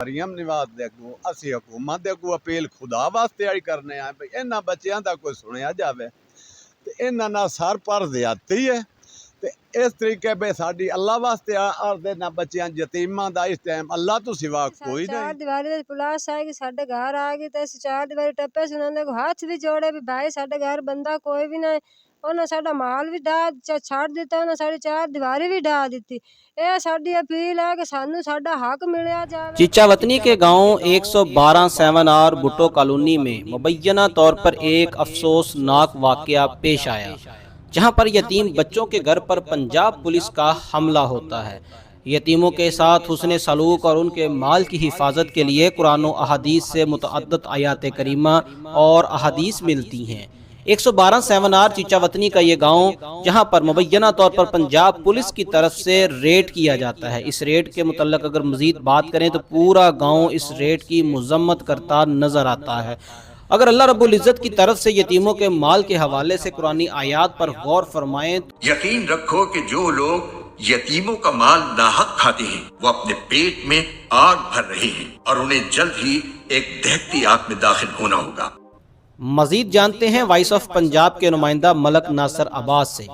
ਮਰੀਮ ਨਿਵਾਜ਼ ਦੇ ਅੱਗੋਂ ਅਸੀਂ ਹਕੂਮਤ ਦੇ ਅੱਗੋਂ ਅਪੀਲ ਖੁਦਾ ਵਾਸਤੇ ਆਈ ਕਰਨੇ ਆ ਵੀ ਇਹਨਾਂ ਬੱਚਿਆਂ ਦਾ ਕੋਈ ਸੁਣਿਆ ਜਾਵੇ ਤੇ ਇਹਨਾਂ ਨਾਲ ਸਰ ਪਰ ਜ਼ਿਆਦਤੀ ਹੈ ਤੇ ਇਸ ਤਰੀਕੇ ਬੇ ਸਾਡੀ ਅੱਲਾ ਵਾਸਤੇ ਆਰਦੇ ਨਾ ਬੱਚਿਆਂ ਯਤੀਮਾਂ ਦਾ ਇਸ ਟਾਈਮ ਅੱਲਾ ਤੋਂ ਸਿਵਾ ਕੋਈ ਚਾਰ ਨਹੀਂ। ਦੀਵਾਰੀ ਦੇ ਪੁਲਾਸ ਆਏਗੀ ਸਾਡੇ ਘਰ ਆ ਗਈ ਤੇ ਅਸੀਂ ਚਾਰ ਦੀਵਾਰੀ ਟੱਪੇ ਸੀ ਉਹਨਾਂ ਨੇ ਹੱਥ ਵੀ ਜੋੜੇ ਵੀ ਭਾਈ ਸਾਡੇ ਘਰ ਬੰਦਾ ਕੋਈ ਵੀ ਨਹੀਂ। ਉਹਨਾਂ ਸਾਡਾ ਮਾਲ ਵੀ ਢਾਹ ਛੱਡ ਦਿੱਤਾ, ਉਹਨਾਂ ਸਾਡੀ ਚਾਰ ਦੀਵਾਰੀ भी ढा दी। ये साडी अपील है कि सानू साडा हक मिलिया जावे। चीचा वतनी के गांव 112 7R भुट्टो कॉलोनी में मुबैना तौर पर एक अफसोसनाक वाकया पेश आया, जहां पर यतीम बच्चों के घर पर पंजाब पुलिस का हमला होता है। यतीमों के साथ हुस्न सलूक और उनके माल की हिफाजत के लिए कुरान और अहादीस से मुतअद्दिद आयात करीमा और अहादीस मिलती हैं। 112 7R चीचा वतनी का ये गांव, जहां पर मुबैना तौर पर पंजाब पुलिस की तरफ से रेड किया जाता है। इस रेड के मुतल्लक अगर मज़ीद बात करें तो पूरा गांव इस रेड की मज़म्मत करता नज़र आता है। अगर अल्लाह रब्बुल इज़्ज़त की तरफ से यतीमों के माल के हवाले से कुरानी आयात पर गौर फरमाएं। यकीन रखो कि जो लोग यतीमों का माल नाहक खाते हैं वो अपने पेट में आग भर रहे हैं और उन्हें जल्द ही एक दहकती आग में दाखिल होना होगा। मजीद जानते हैं वॉइस ऑफ पंजाब के नुमाइंदा मलक नासिर अब्बास से।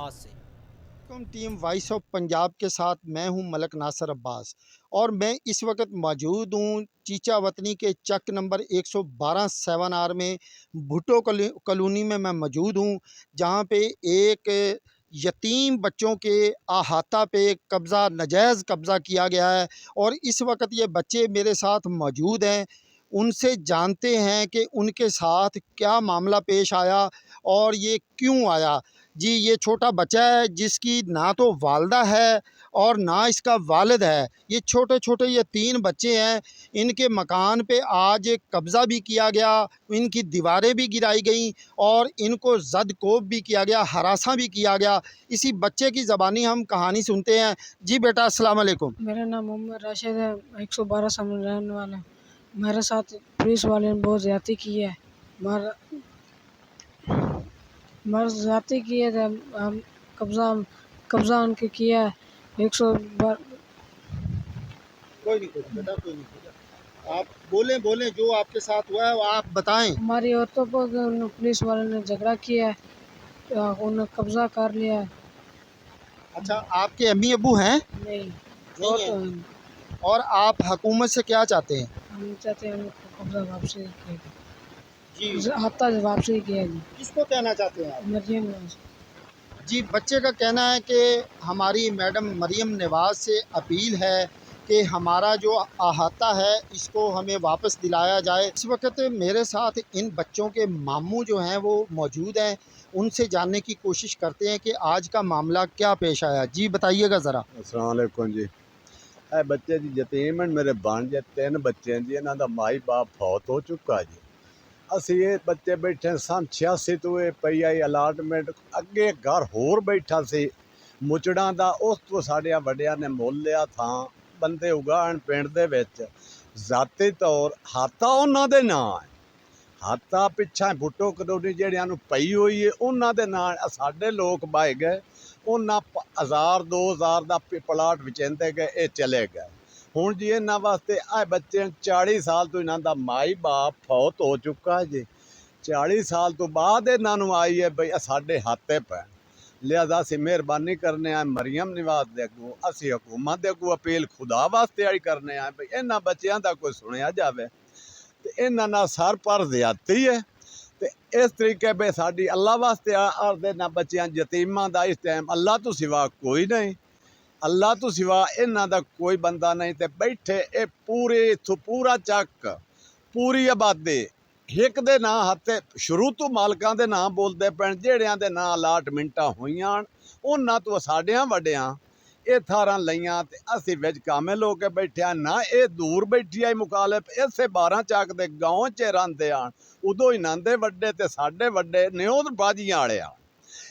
टीम वॉइस ऑफ पंजाब के साथ मैं हूं मलक नासिर अब्बास और मैं इस वक्त मौजूद हूं चीचा वतनी के चक नंबर 112 7R में भुट्टो कॉलोनी में मैं मौजूद हूं, जहां पे एक यतीम बच्चों के अहाता पे कब्ज़ा नाजायज़ कब्ज़ा किया गया है और इस वक्त ये बच्चे मेरे साथ मौजूद हैं। उनसे जानते हैं कि उनके साथ क्या मामला पेश आया और ये क्यों आया। जी, ये छोटा बच्चा है जिसकी ना तो वालदा है और ना इसका वालिद है। ये छोटे छोटे ये 3 बच्चे हैं। इनके मकान पे आज कब्ज़ा भी किया गया, इनकी दीवारें भी गिराई गई और इनको ज़द-कोब भी किया गया, हरासा भी किया गया। इसी बच्चे की ज़बानी हम कहानी सुनते हैं। जी बेटा, अस्सलाम वालेकुम। मेरा नाम मोहम्मद राशिद है, 112 सामने रहने वाला। मेरे साथ पुलिस वाले ने बहुत ज़्यादती की है, मर ज़्यादती की है। हम कब्ज़ा उनके किया है 112। कोई नहीं बेटा, कोई नहीं। आप बोलें जो आपके साथ हुआ है वो आप बताएं। हमारी औरतों पर पुलिस वाले ने झगड़ा किया है, उन्होंने कब्ज़ा कर लिया है। अच्छा, आपके अम्मी अब्बू हैं? नहीं, नहीं है। और आप हुकूमत से क्या चाहते हैं? हम चाहते हैं उनको कब्ज़ा वापसी किया जी, हत्ता वापसी किया जी। किसको कहना चाहते हैं आप? मरियम नवाज। जी, बच्चे का कहना है कि हमारी मैडम मरियम नवाज से अपील है कि हमारा जो अहाता है इसको हमें वापस दिलाया जाए। इस वक्त मेरे साथ इन बच्चों के मामू जो हैं वो मौजूद हैं, उनसे जानने की कोशिश करते हैं कि आज का मामला क्या पेश आया। जी बताइएगा ज़रा। अस्सलाम वालेकुम जी। ਇਹ ਬੱਚੇ ਜੀ ਯਤੀਮ ਹਨ, ਮੇਰੇ ਬਣਜੇ 3 ਬੱਚੇ ਹਨ ਜੀ, ਇਹਨਾਂ ਦਾ ਮਾਈ ਬਾਪ ਫੌਤ ਹੋ ਚੁੱਕਾ ਜੀ। ਅਸੀਂ ਇਹ ਬੱਚੇ ਬੈਠੇ ਸਨ 86 ਤੋਂ ਇਹ ਪਈ ਆਈ ਅਲਾਟਮੈਂਟ, ਅੱਗੇ ਘਰ ਹੋਰ ਬੈਠਾ ਸੀ ਮੁਚੜਾਂ ਦਾ, ਉਸ ਤੋਂ ਸਾਡਿਆਂ ਵੱਡਿਆਂ ਨੇ ਮੁੱਲ ਲਿਆ ਥਾਂ ਬੰਦੇ ਉਗਾਉਣ ਪਿੰਡ ਦੇ ਵਿੱਚ। ਜ਼ਾਤੀ ਤੌਰ ਹਾਤਾ ਉਹਨਾਂ ਦੇ ਨਾਂ ਹੈ, ਹਾਤਾ ਪਿੱਛਾ ਭੁੱਟੋ ਕਲੋਨੀ ਜਿਹੜਿਆਂ ਨੂੰ ਪਈ ਹੋਈ ਹੈ ਉਹਨਾਂ ਦੇ ਨਾਂ ਸਾਡੇ ਲੋਕ ਬਾਏ ਗਏ। ਉਹਨਾਂ 1000 2000 ਦਾ ਪਲਾਟ ਵਿਚਾਉਂਦੇ ਗਏ, ਇਹ ਚਲੇ ਗਏ। ਹੁਣ ਜੀ ਇਹਨਾਂ ਵਾਸਤੇ ਇਹ ਬੱਚੇ 40 ਸਾਲ ਤੋਂ ਇਹਨਾਂ ਦਾ ਮਾਈ ਬਾਪ ਫੌਤ ਹੋ ਚੁੱਕਾ ਜੀ। 40 ਸਾਲ ਤੋਂ ਬਾਅਦ ਇਹਨਾਂ ਨੂੰ ਆਈ ਹੈ ਬਈ ਸਾਡੇ ਹੱਥੇ ਪੈਣ। ਲਿਹਾਜ਼ਾ ਅਸੀਂ ਮਿਹਰਬਾਨੀ ਕਰਨੇ ਆ ਮਰੀਮ ਨਿਵਾਜ਼ ਦੇ ਅੱਗੋਂ, ਅਸੀਂ ਹਕੂਮਤ ਦੇ ਅੱਗੋਂ ਅਪੀਲ ਖੁਦਾ ਵਾਸਤੇ ਆਈ ਕਰਨੇ ਆ ਬਈ ਇਹਨਾਂ ਬੱਚਿਆਂ ਦਾ ਕੋਈ ਸੁਣਿਆ ਜਾਵੇ ਤੇ ਇਹਨਾਂ ਨਾਲ ਸਰ ਪਰ ਜ਼ਿਆਦਤੀ ਹੈ ਤੇ ਇਸ ਤਰੀਕੇ ਬੇ ਸਾਡੀ ਅੱਲਾ ਵਾਸਤੇ ਆਰਦੇ ਨਾ ਬੱਚਿਆਂ ਯਤੀਮਾਂ ਦਾ ਇਸ ਟਾਈਮ ਅੱਲਾ ਤੋਂ ਸਿਵਾ ਕੋਈ ਨਹੀਂ, ਅੱਲਾ ਤੋਂ ਸਿਵਾ ਇਹਨਾਂ ਦਾ ਕੋਈ ਬੰਦਾ ਨਹੀਂ। ਤੇ ਬੈਠੇ ਇਹ ਪੂਰੇ ਇੱਥੋਂ ਪੂਰਾ ਚੱਕ ਪੂਰੀ ਆਬਾਦੀ ਇੱਕ ਦੇ ਨਾਂ ਹੱਥੇ ਸ਼ੁਰੂ ਤੋਂ ਮਾਲਕਾਂ ਦੇ ਨਾਂ ਬੋਲਦੇ ਪੈਣ, ਜਿਹੜਿਆਂ ਦੇ ਨਾਂ ਅਲਾਟਮੈਂਟਾਂ ਹੋਈਆਂ ਉਹਨਾਂ ਤੋਂ ਸਾਡਿਆਂ ਵੱਡਿਆਂ ਇਹ ਥਾਰਾਂ ਲਈਆਂ ਤੇ ਅਸੀਂ ਵਿੱਚ ਕਾਮਿਲ ਹੋ ਕੇ ਬੈਠਿਆ ਨਾ। ਇਹ ਦੂਰ ਬੈਠੀ ਆਈ ਮੁਖਾਲਿਫ ਇਸੇ 12 ਚੱਕ ਦੇ ਗਾਉਂ 'ਚ ਰਹਿੰਦੇ ਆਣ, ਉਦੋਂ ਇਹਨਾਂ ਦੇ ਵੱਡੇ ਤੇ ਸਾਡੇ ਵੱਡੇ ਨਿਉਦ ਬਾਜੀਆਂ ਵਾਲਿਆ,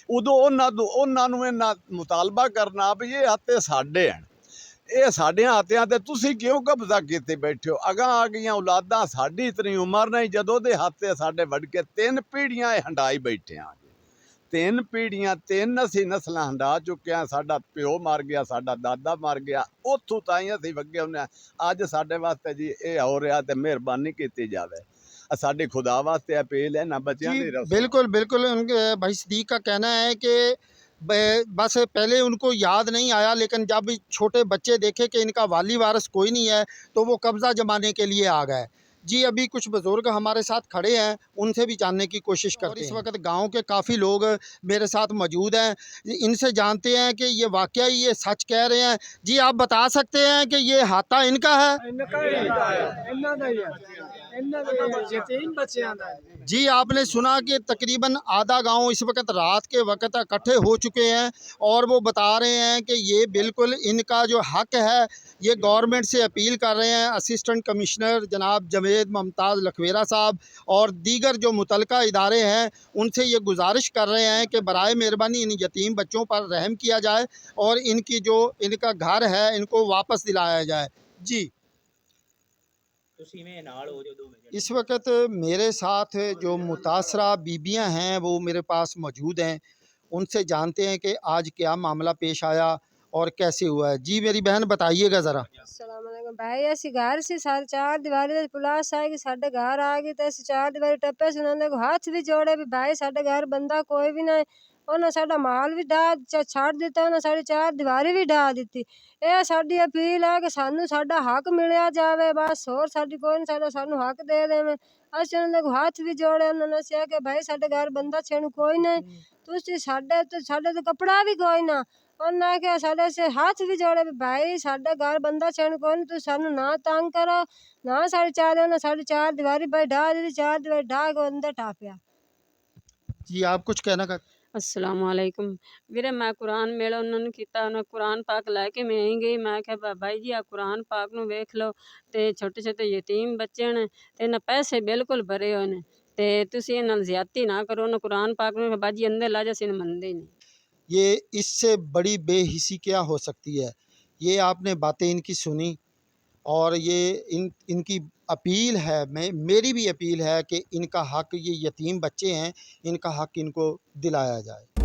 ਉਦੋਂ ਉਹਨਾਂ ਨੂੰ ਇਹਨਾਂ ਮੁਤਾਲਬਾ ਕਰਨਾ ਵੀ ਇਹ ਹੱਥੇ ਸਾਡੇ ਹਨ, ਇਹ ਸਾਡਿਆਂ ਹੱਥਿਆਂ ਤੇ ਤੁਸੀਂ ਕਿਉਂ ਕਬਜ਼ਾ ਕੀਤੇ ਬੈਠੇ ਹੋ। ਅਗਾਂ ਆ ਗਈਆਂ ਔਲਾਦਾਂ, ਸਾਡੀ ਇਤਨੀ ਉਮਰ ਨਹੀਂ ਜਦੋਂ ਦੇ ਹੱਥੇ ਸਾਡੇ ਵੱਢ ਕੇ 3 ਪੀੜ੍ਹੀਆਂ ਇਹ ਹੰਡਾਈ ਬੈਠੇ ਆ। ਤਿੰਨ ਪੀੜ੍ਹੀਆਂ, ਤਿੰਨ ਅਸੀਂ ਨਸਲਾਂ ਹੰਢਾ ਚੁੱਕੇ ਹਾਂ। ਸਾਡਾ ਪਿਓ ਮਰ ਗਿਆ, ਸਾਡਾ ਦਾਦਾ ਮਰ ਗਿਆ, ਉੱਥੋਂ ਤਾਈਂ ਅਸੀਂ ਵਗੇ ਹੁੰਦੇ ਹਾਂ। ਅੱਜ ਸਾਡੇ ਵਾਸਤੇ ਜੀ ਇਹ ਹੋ ਰਿਹਾ ਤੇ ਮਿਹਰਬਾਨੀ ਕੀਤੀ ਜਾਵੇ। ਸਾਡੀ खुदा वास्ते अपील है ना बच्चों जी की रसो। बिल्कुल बिल्कुल उनके भाई सदीक का कहना है कि बस पहले उनको याद नहीं आया, लेकिन जब छोटे बच्चे देखे कि इनका वाली वारिस कोई नहीं है तो वो कब्ज़ा जमाने के लिए आ गए। जी अभी कुछ बुज़ुर्ग हमारे साथ खड़े हैं, उनसे भी जानने की कोशिश करते हैं। इस वक्त गांव के काफ़ी लोग मेरे साथ मौजूद हैं, इनसे जानते हैं कि ये वाकया ये सच कह रहे हैं। जी आप बता सकते हैं कि ये हाथा इनका है? जी आपने सुना कि तकरीबन आधा गांव इस वक्त रात के वक्त इकट्ठे हो चुके हैं और वो बता रहे हैं कि ये बिल्कुल इनका जो हक है ये गवर्नमेंट से अपील कर रहे हैं। असिस्टेंट कमिश्नर जनाब जवेद मुमताज़ लखवेरा साहब और दीगर जो मुतलका इदारे हैं उनसे ये गुजारिश कर रहे हैं कि बराए मेहरबानी इन यतीम बच्चों पर रहम किया जाए और इनकी जो इनका घर है इनको वापस दिलाया जाए। जी इस वक्त मेरे साथ जो मुतासरा बीबियां हैं वो मेरे पास मौजूद हैं, उनसे जानते हैं कि आज क्या मामला पेश आया और कैसे हुआ है। जी मेरी बहन बताइएगा ज़रा। अस्सलाम वालेकुम भाई, ਅਸੀਂ ਘਰ ਸੀ ਸਾਰੇ ਚਾਰ ਦੀਵਾਰੀ ਦੇ ਪੁਲਾਸ ਆਏਗੀ ਸਾਡੇ ਘਰ ਆ ਗਈ ਤੇ ਅਸੀਂ ਚਾਰ ਦੀਵਾਰੀ ਟੱਪੇ ਸੀ। ਉਹਨਾਂ ਨੇ ਹੱਥ ਵੀ ਜੋੜੇ ਵੀ ਭਾਈ ਸਾਡੇ ਘਰ ਬੰਦਾ ਕੋਈ ਵੀ ਨਹੀਂ। ਉਹਨਾਂ ਸਾਡਾ ਮਾਲ ਵੀ ਢਾਹ ਛੱਡ ਦਿੱਤਾ, ਉਹਨਾਂ ਸਾਡੀ ਚਾਰ ਦੀਵਾਰੀ ਵੀ ਢਾਹ ਦਿੱਤੀ। ਇਹ ਸਾਡੀ ਅਪੀਲ ਹੈ ਕਿ ਸਾਨੂੰ ਸਾਡਾ ਹੱਕ ਮਿਲਿਆ ਜਾਵੇ, ਬਸ ਹੋਰ ਸਾਡੀ ਕੋਈ ਨਹੀਂ, ਸਾਨੂੰ ਹੱਕ ਦੇ ਦੇਵੇ। ਅਸੀਂ ਉਹਨਾਂ ਦੇ ਹੱਥ ਵੀ ਜੋੜੇ, ਉਹਨਾਂ ਨੇ ਕਿਹਾ ਕਿ ਭਾਈ ਸਾਡੇ ਘਰ ਬੰਦਾ ਛੇੜੂ ਕੋਈ ਨਹੀਂ, ਤੁਸੀਂ ਸਾਡੇ ਤੋਂ ਕੱਪੜਾ ਵੀ ਕੋਈ ਨਾ। ਉਹਨਾਂ ਕਿਹਾ ਸਾਡੇ ਸੇ ਹੱਥ ਵੀ ਜੋੜੇ ਵੀ ਭਾਈ ਸਾਡਾ ਘਰ ਬੰਦਾ ਛੇੜੂ ਕੋਈ ਨਹੀਂ, ਤੁਸੀਂ ਸਾਨੂੰ ਨਾ ਤੰਗ ਕਰੋ ਨਾ। ਸਾਡੀ ਚਾਰ ਦੀਵਾਰੀ ਭਾਈ ਢਾਹ ਦਿੱਤੀ, ਚਾਰ ਦੀਵਾਰੀ ਢਾਹ ਕੇ ਅੰਦਰ ਟਾਪਿਆ। जी आप कुछ कहना का? अस्सलाम वालेकुम ਵੀਰੇ, ਮੈਂ ਕੁਰਾਨ ਮੇਲਾ ਉਹਨਾਂ ਨੂੰ ਕੀਤਾ, ਉਹਨਾਂ ਕੁਰਾਨ ਪਾਕ ਲੈ ਕੇ ਮੈਂ ਆਈ ਗਈ। ਮੈਂ ਕਿਹਾ ਬਾਈ ਜੀ ਆ ਕੁਰਾਨ ਪਾਕ ਨੂੰ ਵੇਖ ਲਓ ਤੇ ਛੋਟੇ ਛੋਟੇ ਯਤੀਮ ਬੱਚੇ ਨੇ ਤੇ ਇਹਨਾਂ ਪੈਸੇ ਬਿਲਕੁਲ ਭਰੇ ਹੋਏ ਨੇ ਤੇ ਤੁਸੀਂ ਇਹਨਾਂ ਨਾਲ ਜ਼ਿਆਦਤੀ ਨਾ ਕਰੋ। ਉਹਨਾਂ ਕੁਰਾਨ ਪਾਕ ਨੂੰ ਬਾਜੀ ਅੰਦਰ ਲਾ ਜਾ, ਅਸੀਂ ਮੰਨਦੇ नहीं। ये इससे बड़ी बेहिसी क्या हो सकती है? ये आपने बातें इनकी सुनी और ये इनकी अपील है, मेरी भी अपील है कि इनका हक, ये यतीम बच्चे हैं, इनका हक इनको दिलाया जाए।